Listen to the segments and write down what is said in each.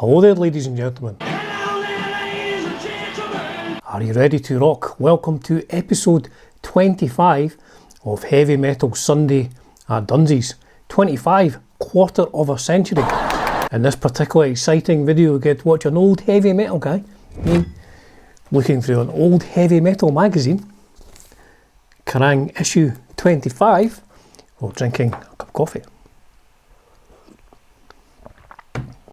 Hello there, ladies and gentlemen. Are you ready to rock? Welcome to episode 25 of Heavy Metal Sunday at Dunsy's. 25, quarter of a century. In this particular exciting video, we get to watch an old heavy metal guy, me, looking through an old heavy metal magazine, Kerrang issue 25, while drinking a cup of coffee.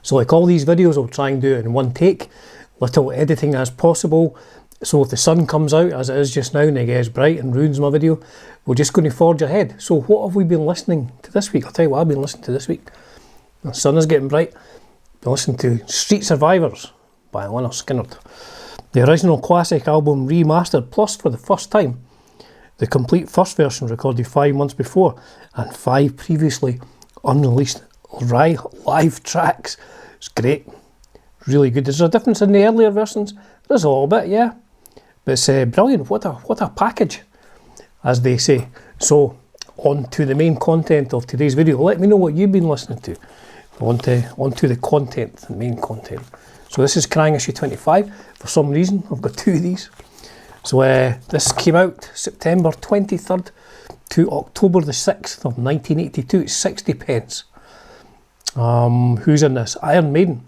So like all these videos, I'll try and do it in one take, little editing as possible. So if the sun comes out as it is just now and it gets bright and ruins my video, we're just going to forge ahead. So what have we been listening to this week? I'll tell you what I've been listening to this week. The sun is getting bright. I've been listening to Street Survivors by Lynyrd Skynyrd. The original classic album remastered, plus for the first time, the complete first version recorded 5 months before, and 5 previously unreleased live tracks. It's great, really good. There's a difference in the earlier versions. There's a little bit, yeah, but it's brilliant. What a package, as they say. So on to the main content of today's video. Let me know what you've been listening to. On to the content, the main content. So this is Kerrang issue 25. For some reason, I've got 2 of these. So this came out September 23rd to October the 6th of 1982. It's 60 pence. Who's in this? Iron Maiden,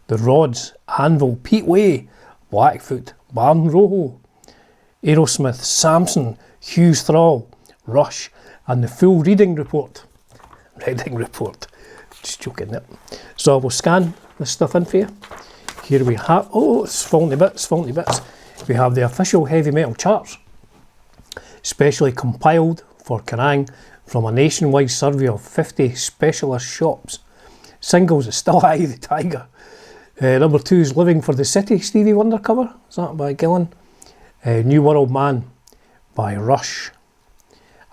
The Rods, Anvil, Pete Way, Blackfoot, ROJO, AEROSMITH, SAMSON, HUGHES, THRALL, Rush, and the full reading report. Just joking there. So I will scan this stuff in for you. Here we have, oh, it's falling to bits. We have the official heavy metal charts, specially compiled for Kerrang from a nationwide survey of 50 specialist shops. Singles is Still Eye the Tiger. Number 2 is Living for the City, Stevie Wonder cover. Is that by Gillan? New World Man by Rush.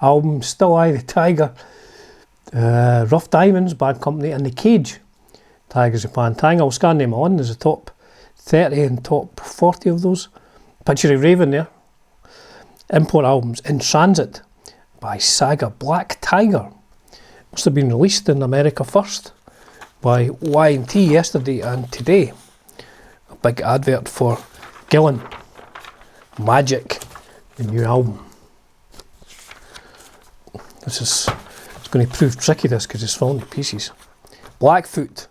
Album Still Eye the Tiger. Rough Diamonds, Bad Company, and The Cage, Tigers of Pantang. I'll scan them on. There's a top 30 and top 40 of those. Picture of Raven there. Import albums, In Transit by Saga, Black Tiger. Must have been released in America first by Y&T yesterday and today. A big advert for Gillan. Magic, the new album. It's going to prove tricky, this, because it's falling to pieces. Blackfoot.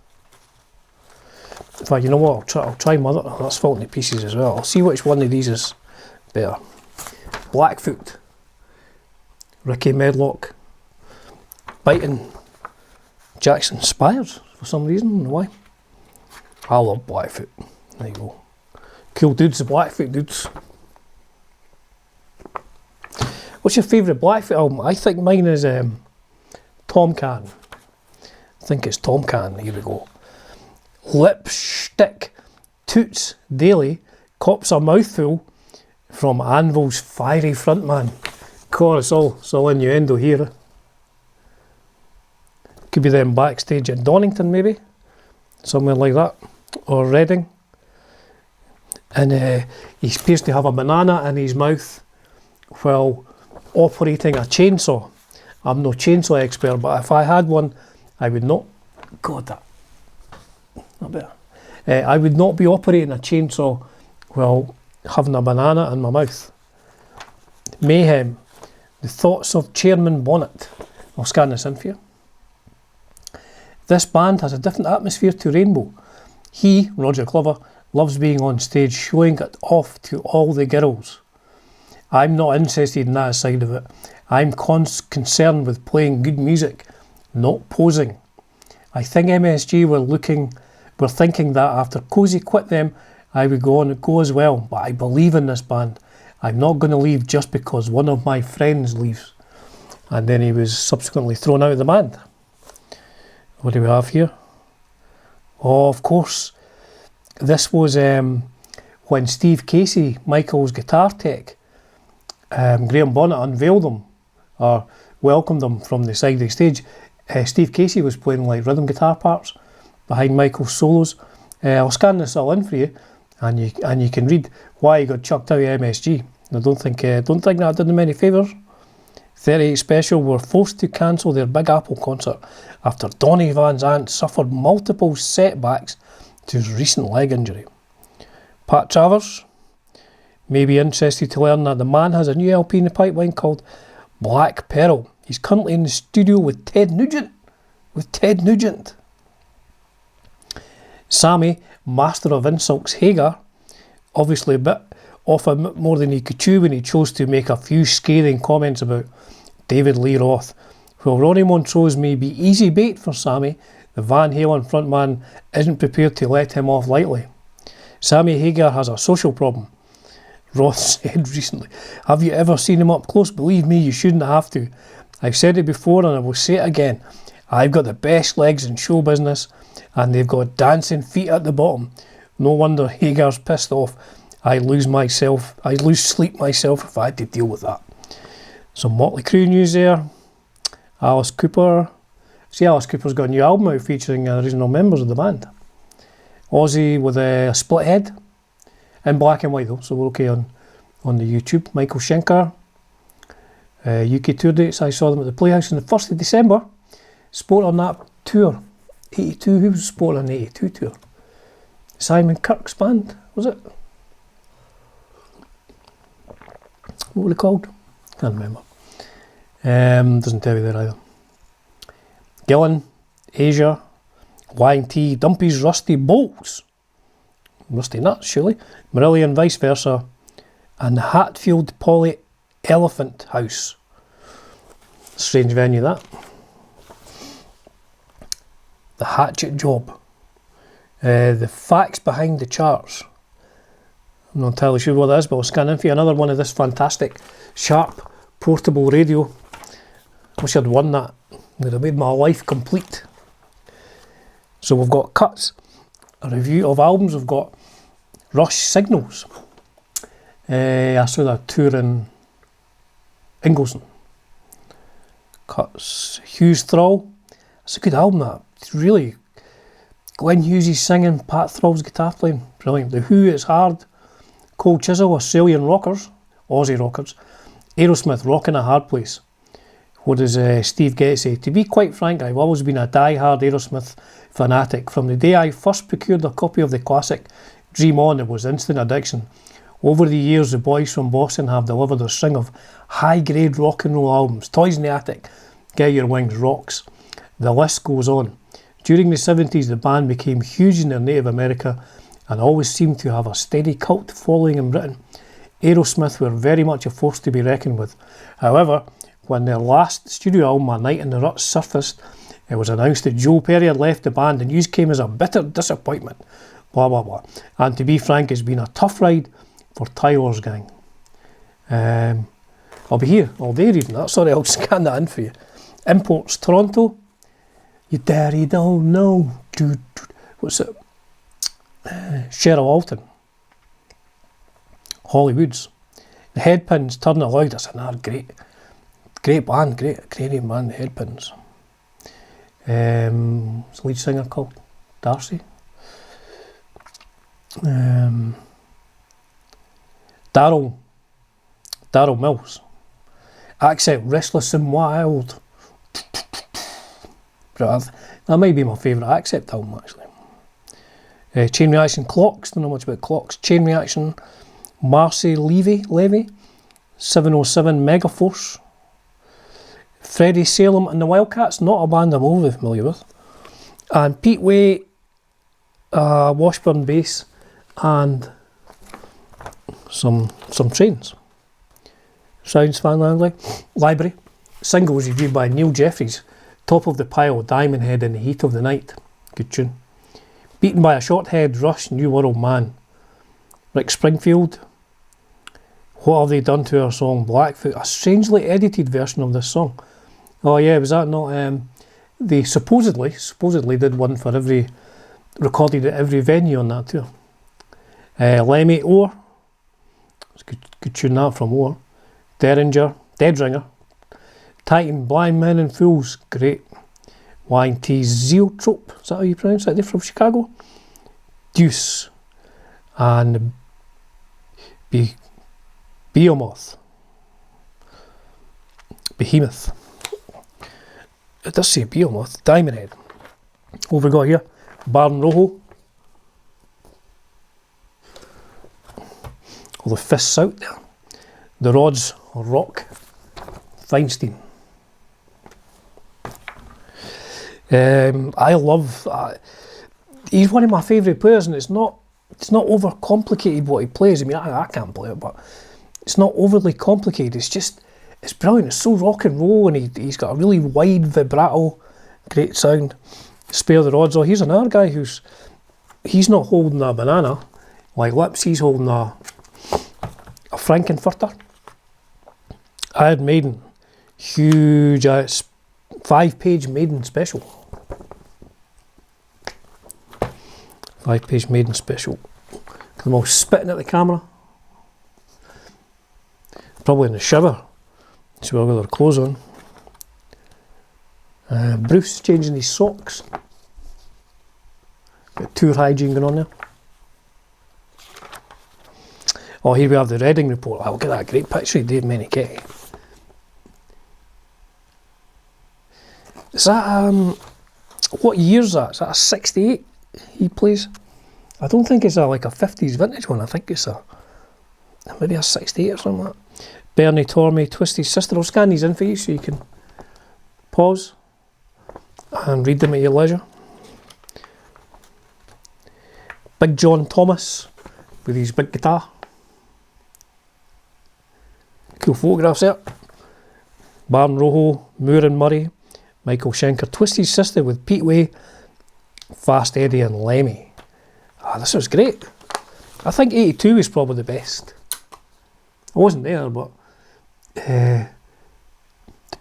In fact, you know what? I'll try Mother. Oh, that's falling to pieces as well. I'll see which one of these is better. Blackfoot. Ricky Medlock. Biting Jackson Spires for some reason. I don't know why. I love Blackfoot. There you go. Cool dudes, the Blackfoot dudes. What's your favourite Blackfoot album? I think mine is Tomcat. I think it's Tomcat. Here we go. Lipstick Toots Daily cops a mouthful from Anvil's fiery frontman. God, it's all innuendo here. Could be them backstage at Donington, maybe, somewhere like that, or Reading. And he appears to have a banana in his mouth while operating a chainsaw. I'm no chainsaw expert, but if I had one, I would not. God, that. Not better. I would not be operating a chainsaw while having a banana in my mouth. Mayhem. The Thoughts of Chairman Bonnet. I'll scan this in for you. This band has a different atmosphere to Rainbow. He, Roger Glover, loves being on stage, showing it off to all the girls. I'm not interested in that side of it. I'm concerned with playing good music, not posing. I think MSG were thinking that after Cozy quit them, I would go as well, but I believe in this band. I'm not going to leave just because one of my friends leaves. And then he was subsequently thrown out of the band. What do we have here? Oh, of course, this was when Steve Casey, Michael's guitar tech, Graham Bonnet unveiled them, or welcomed them from the side of the stage. Steve Casey was playing like rhythm guitar parts behind Michael's solos. I'll scan this all in for you, and you can read why he got chucked out of MSG. I don't think that did him any favours. 38 Special were forced to cancel their Big Apple concert after Donny Van Zant suffered multiple setbacks to his recent leg injury. Pat Travers may be interested to learn that the man has a new LP in the pipeline called Black Pearl. He's currently in the studio with Ted Nugent. Sammy, master of insults Hagar, obviously a bit off a bit more than he could chew when he chose to make a few scathing comments about David Lee Roth. While Ronnie Montrose may be easy bait for Sammy, the Van Halen frontman isn't prepared to let him off lightly. Sammy Hagar has a social problem. Roth said recently, "Have you ever seen him up close? Believe me, you shouldn't have to. I've said it before and I will say it again. I've got the best legs in show business and they've got dancing feet at the bottom. No wonder Hagar's pissed off. I'd lose sleep myself if I had to deal with that." Some Motley Crue news there. Alice Cooper. See, Alice Cooper's got a new album out featuring original members of the band. Ozzy with a split head. In black and white though, so we're okay on the YouTube. Michael Schenker. UK tour dates. I saw them at the Playhouse on the 1st of December. Sport on that tour. 82. Who was sport on the 82 tour? Simon Kirk's band, was it? What were they called? Can't remember. Doesn't tell you there either. Gillen, Asia, Y&T, Dumpy's Rusty Bolts. Rusty Nuts, surely. Marillion and Vice Versa. And the Hatfield Poly Elephant House. Strange venue that. The Hatchet Job. The facts behind the charts. I'm not entirely sure what that is, but I'll scan in for you. Another one of this fantastic Sharp portable radio. Wish I'd won that. It would have made my life complete. So we've got cuts. A review of albums. We've got Rush Signals. I saw that tour in Ingleston. Cuts. Hughes Thrall. It's a good album that. It's really Glenn Hughes singing, Pat Thrall's guitar playing. Brilliant. The Who, It's Hard. Cold Chisel, Australian Rockers. Aussie Rockers. AEROSMITH, Rockin' a Hard Place. What does Steve Getty say? To be quite frank, I've always been a die-hard AEROSMITH fanatic. From the day I first procured a copy of the classic Dream On, it was instant addiction. Over the years, the boys from Boston have delivered a string of high-grade rock and roll albums. Toys in the Attic, Get Your Wings, Rocks. The list goes on. During the 70s, the band became huge in their native America and always seemed to have a steady cult following in Britain. AEROSMITH were very much a force to be reckoned with. However, when their last studio album, A Night in the Ruts, surfaced, it was announced that Joe Perry had left the band. The news came as a bitter disappointment. Blah, blah, blah. And to be frank, it's been a tough ride for Tyler's gang. I'll be here all day reading that. Sorry, I'll scan that in for you. Imports, Toronto. Your daddy don't know. What's it? Cheryl Alton. Hollywoods. The Headpins, Turn It Loud. That's another great band, great Canadian band, the Headpins. What's the lead singer called? Darcy. Daryl Mills. Accept, Restless and Wild. That might be my favourite Accept album actually. Chain Reaction, Clocks. Don't know much about Clocks. Chain Reaction, Marcy Levy. 707 Megaforce. Freddie Salem and the Wildcats, not a band I'm overly familiar with. And Pete Way, Washburn bass, and some Trains. Sounds Fan Library. Singles reviewed by Neil Jeffries. Top of the Pile, Diamond Head in the Heat of the Night. Good tune. Beaten by a Short Head, Rush, New World Man. Rick Springfield. What have they done to our song Blackfoot? A strangely edited version of this song. Oh yeah, was that not? They supposedly did one for recorded at every venue on that tour. Lemmy Orr. It's a good tune that from Orr. Derringer, Deadringer. Titan, Blind Men and Fools, great. Y&T Zealtrope, is that how you pronounce it? They're from Chicago. Deuce. And Behemoth. It does say Behemoth. Diamond Head. What have we got here? Barn Rojo. Pull the fists out there. The rods, Rock Feinstein. I love, he's one of my favourite players, and it's not overcomplicated what he plays. I mean, I can't play it, but it's not overly complicated. It's brilliant. It's so rock and roll, and he's got a really wide vibrato, great sound. Spare the rods. Oh, here's another guy he's not holding a banana like Lips, he's holding a Frankenfurter. I had Maiden, huge, 5-page Maiden special. 5-page Maiden special. I'm all spitting at the camera. Probably in the shower. So we'll get their clothes on. Bruce changing his socks. Got tour hygiene going on there. Oh, here we have the Reading report. Oh, look at that great picture of Dave Meniketti. Is that, what year is that? Is that a 68 he plays? I don't think it's like a 50s vintage one. I think it's maybe a 68 or something like that. Bernie Tormey, Twisted Sister. I'll scan these in for you so you can pause and read them at your leisure. Big John Thomas with his big guitar. Cool photographs there. Baron Rojo, Moore and Murray, Michael Schenker, Twisted Sister with Pete Way, Fast Eddie and Lemmy. This was great. I think 82 is probably the best. I wasn't there, but the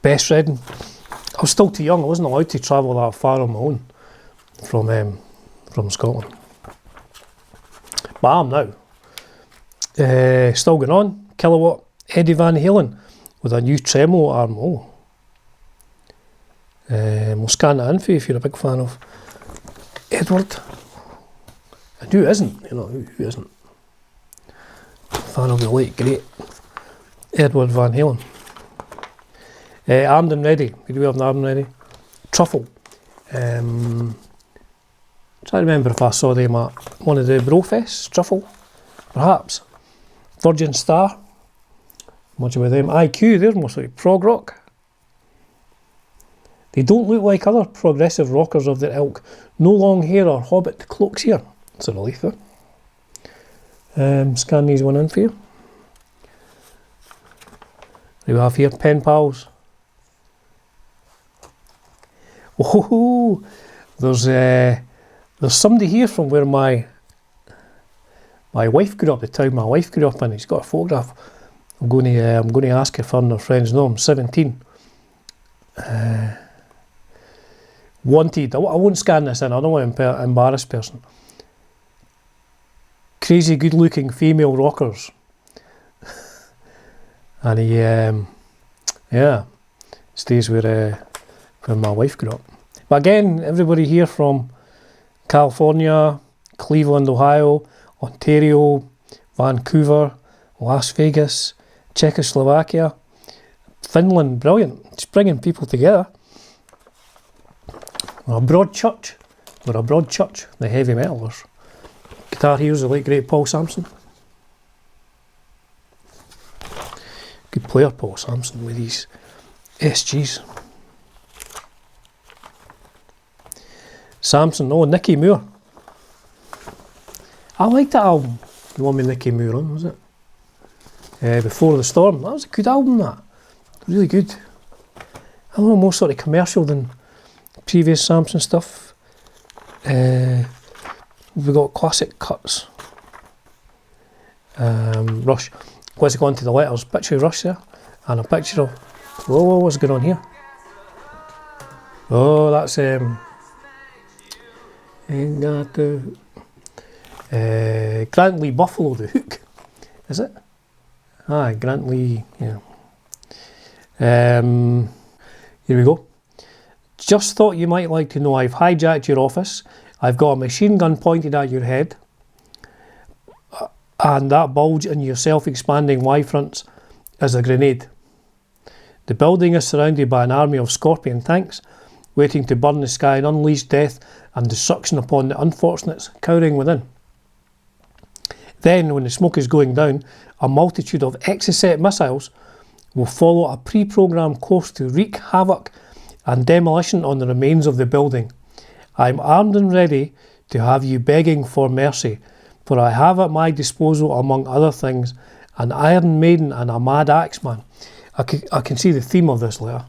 best Reading. I was still too young. I wasn't allowed to travel that far on my own from Scotland. But I am now. Still going on. Kilowatt, Eddie Van Halen with a new tremolo arm. Oh. We'll scan that in for you if you're a big fan of Edward. And who isn't? You know, who isn't? Fan of the late great Edward Van Halen. Armed and Ready. We do have an Armed and Ready. Truffle. Trying to remember if I saw them at one of the Brofests. Truffle, perhaps. Virgin Star. Much about them. IQ, they're mostly prog rock. They don't look like other progressive rockers of their ilk. No long hair or hobbit cloaks here. It's a relief, though. Scan these one in for you. We have here Pen Pals. Oh, there's somebody here from where my wife grew up, the town my wife grew up in. He's got a photograph. I'm going to ask if her friends know. I'm 17. Wanted. I won't scan this in. I don't want to embarrass person. Crazy good looking female rockers. And he stays where my wife grew up. But again, everybody here from California, Cleveland, Ohio, Ontario, Vancouver, Las Vegas, Czechoslovakia, Finland, brilliant. It's bringing people together. We're a broad church, the heavy metalers. Guitar heroes, the late great Paul Samson. Good player, Paul Samson, with these SGs. Samson, Nicky Moore. I liked that album, the one with Nicky Moore on, was it? Before the Storm. That was a good album, that. Really good. A little more sort of commercial than previous Samson stuff. We've got Classic Cuts. Rush. Let's go on to the letters. Picture of Rush there. And a picture of... Whoa, what's going on here? Oh, that's... Ain't got the... Grant Lee Buffalo, the hook. Is it? Aye, Grant Lee, yeah. Here we go. Just thought you might like to know I've hijacked your office. I've got a machine gun pointed at your head. And that bulge in your self-expanding Y-fronts is a grenade. The building is surrounded by an army of Scorpion tanks, waiting to burn the sky and unleash death and destruction upon the unfortunates cowering within. Then, when the smoke is going down, a multitude of Exocet missiles will follow a pre-programmed course to wreak havoc and demolition on the remains of the building. I am armed and ready to have you begging for mercy, for I have at my disposal, among other things, an Iron Maiden and a Mad Axeman. I can see the theme of this letter.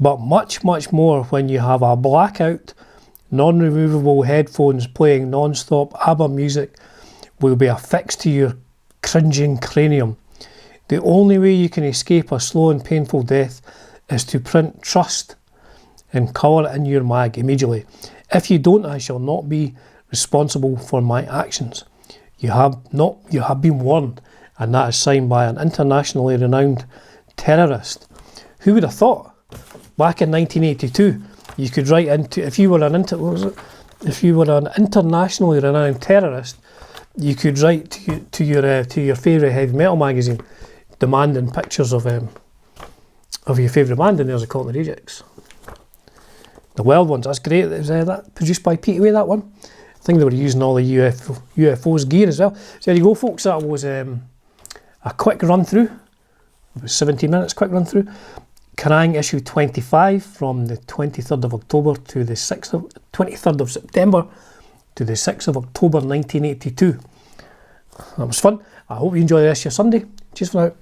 But much, much more when you have a blackout, non-removable headphones playing non-stop ABBA music will be affixed to your cringing cranium. The only way you can escape a slow and painful death is to print trust in colour in your mag immediately. If you don't, I shall not be responsible for my actions. You have been warned, and that is signed by an internationally renowned terrorist. Who would have thought? Back in 1982, you could write into, if you were an internationally renowned terrorist, you could write to your favourite heavy metal magazine, demanding pictures of your favourite band, and there's a Cotton Rejects. The Wild Ones, that's great. It was that produced by Peterway, that one. I think they were using all the UFO's gear as well. So there you go, folks. That was a quick run through. It was 17 minutes, quick run through. Kerrang issue 25 from the 23rd of October to the 23rd of September to the 6th of October 1982. That was fun. I hope you enjoy the rest of your Sunday. Cheers for now.